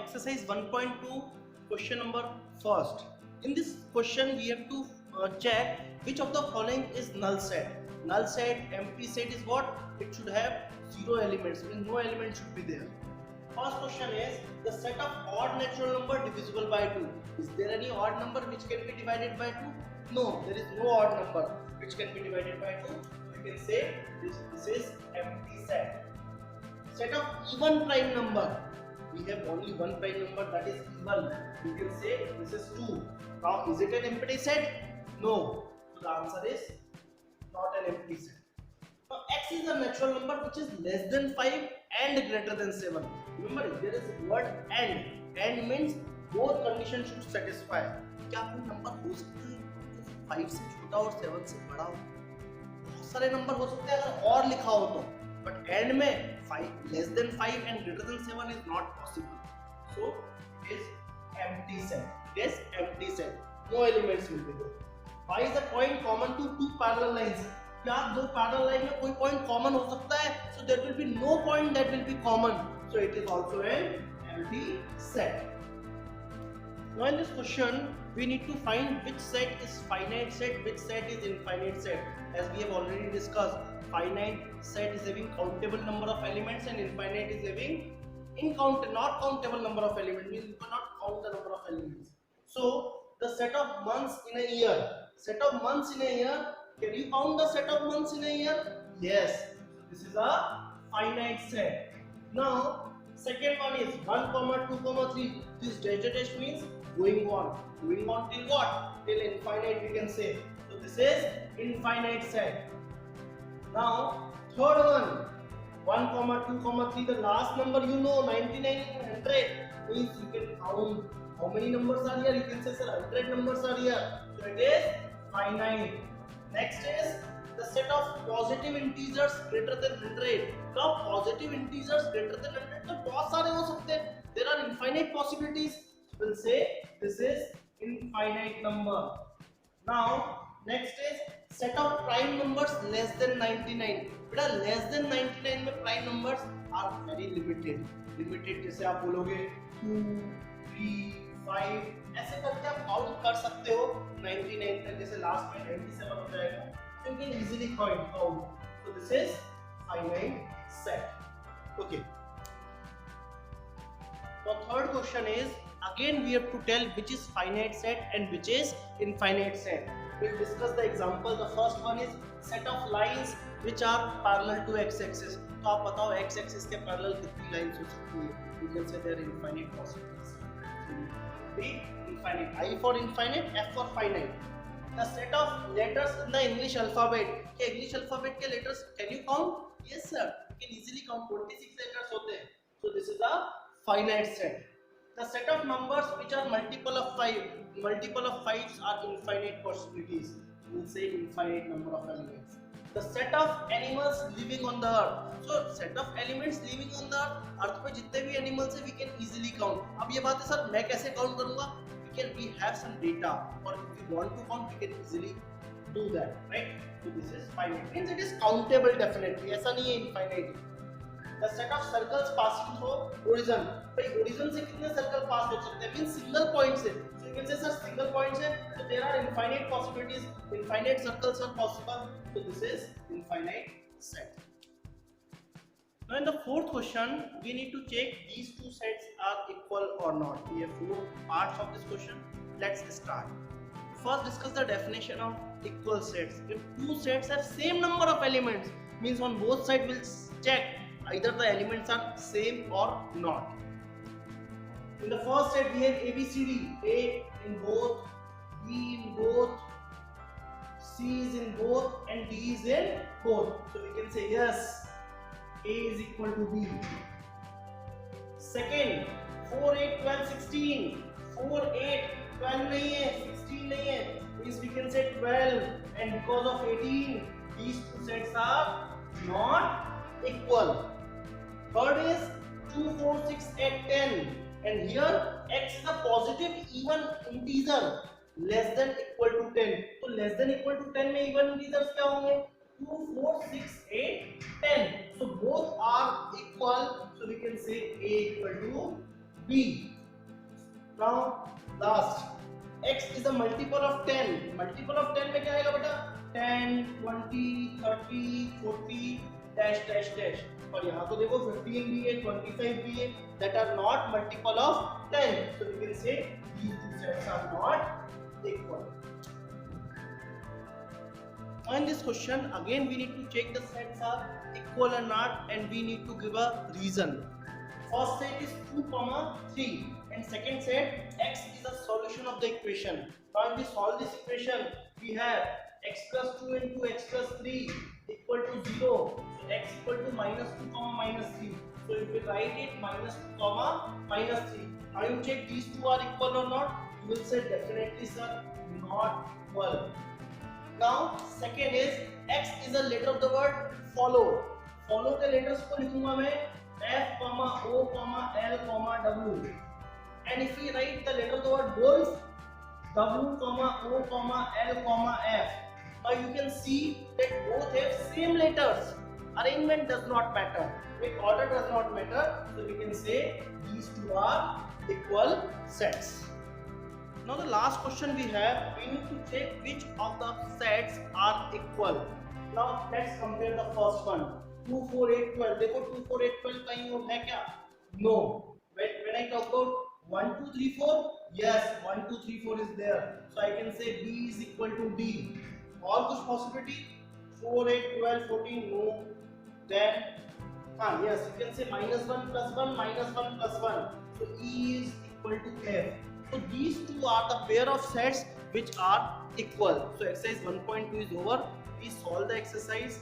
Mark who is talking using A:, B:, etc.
A: exercise 1.2 question number first. In this question we have to check which of the following is null set. Null set, empty set is what? It should have zero elements, means no element should be there. First question is the set of odd natural number divisible by 2. Is there any odd number which can be divided by 2? No, there is no odd number which can be divided by 2. We can say this is empty set. Set of even prime number. We have only one prime number, that is even. We can say this is 2. Now is it an empty set? No. So the answer is not an empty set. Now x is a natural number which is less than 5 and greater than 7. Remember there is a word and. And means both conditions should satisfy. क्या कोई number हो सकता है 5 से छोटा और 7 से बड़ा हो? बहुत सारे नंबर हो सकते हैं अगर और लिखा हो तो, बट एंड में 5 less than 5 and greater than 7 is not possible. So it is empty set. It is empty set. No elements will be there. Why is the point common to two parallel lines? क्या दो parallel line में कोई point common हो सकता है? So there will be no point that will be common. So it is also an empty set. Now in this question we need to find which set is finite set, which set is infinite set. As we have already discussed, finite set is having countable number of elements and infinite is having not countable number of elements, means you cannot count the number of elements. So the set of months in a year, set of months in a year, can you count the set of months in a year? Yes. This is a finite set. Now second one is 1, 2, 3. This dash means going on till what? Till infinite we can say. So this is infinite set. Now third one 1, 2, 3, the last number you know 99 and 100 means you can count how many numbers are here. You can say sir 100 numbers are here. So it is finite. Next is the set of positive integers greater than 100. Now positive integers greater than 100 तो बहुत सारे हो सकते हैं. There are infinite possibilities. We'll say this is infinite number. Now next is set of prime numbers less than 99. बेटा less than 99 में prime numbers are very limited. Limited जैसे आप बोलोगे 2, 3, 5 ऐसे करके आप काउंट कर सकते हो 99 तक. जैसे लास्ट में 97 हो जाएगा, so you can easily count. So this is finite set. Okay. So third question is again we have to tell which is finite set and which is infinite set. We'll discuss the example. The first one is set of lines which are parallel to x-axis. तो आप बताओ x-axis के parallel कितनी lines हो सकती है? You can say there are infinite possibilities. Be infinite. I for infinite, F for finite. The set of letters in the English alphabet. क्या English alphabet के letters can you count? Yes sir. You can easily count. 26 letters होते हैं. So this is a finite set. The set of numbers which are multiple of 5. Multiple of 5s are infinite possibilities. We will say infinite number of elements. The set of animals living on the earth. So set of elements living on the earth. अर्थ पे जितने भी animals हैं we can easily count. अब ये बात है sir मैं कैसे count करूँगा? We have some data, or if you want to count we can easily do that, right? So this is finite. Means it is countable definitely. ऐसा नहीं है infinite. The set of circles passing through origin. भाई origin से कितने circle pass हो सकते हैं? Means single point से. So you can say sir single point से. So there are infinite possibilities. Infinite circles are possible. So this is infinite set. Now in the fourth question, we need to check these two sets are equal or not. We have 4 parts of this question. Let's start. First discuss the definition of equal sets. If two sets have same number of elements, means on both sides we'll check either the elements are same or not. In the first set we have A, B, C, D. A in both, B in both, C is in both and D is in both. So we can say yes. A is equal to B. Second, 4, 8, 12, 16. 4, 8, 12 नहीं है, 16 नहीं है. Means we can say 12, and because of 18, these two sets are not equal. Third is 2, 4, 6, 8, 10, and here x is a positive even integer less than equal to 10. तो less than equal to 10 में even integers क्या होंगे? 2, 4, 6, 8, 10. So both are equal. So we can say A equal to B. Now last, x is a multiple of 10. Multiple of 10 में क्या आएगा बेटा? 10, 20, 30, 40, dash dash dash. और यहाँ तो देखो 15 भी है, 25 भी है, that are not multiple of 10. So we can say these two sets are not equal. Now in this question again we need to check the sets are equal or not, and we need to give a reason. First set is 2, 3, and second set x is a solution of the equation. Now if we solve this equation, we have x plus 2 into x plus 3 equal to 0. So x equal to minus 2 comma minus 3. So if we write it minus 2 comma minus 3. Now you check these two are equal or not. You will say definitely sir, not equal. Now second is x is a letter of the word follow. Follow के letters को लिखूंगा मैं F, O, L, W. And if we write the letter of the word wolf, W, O, L, F. Now you can see that both have same letters. Arrangement does not matter. Like order does not matter. So we can say these two are equal sets. Now the last question we have, we need to check which of the sets are equal. Now let's compare the first one. 2, 4, 8, 12. देखो 2, 4, 8, 12 कहीं और है क्या? No. When I talk about 1, 2, 3, 4, yes, 1, 2, 3, 4 is there. So I can say B is equal to D. और कुछ possibility? 4, 8, 12, 14, no. Then, yes, you can say minus 1 plus 1, minus 1 plus 1. So E is equal to F. So these two are the pair of sets which are equal. So exercise 1.2 is over. We solve the exercise.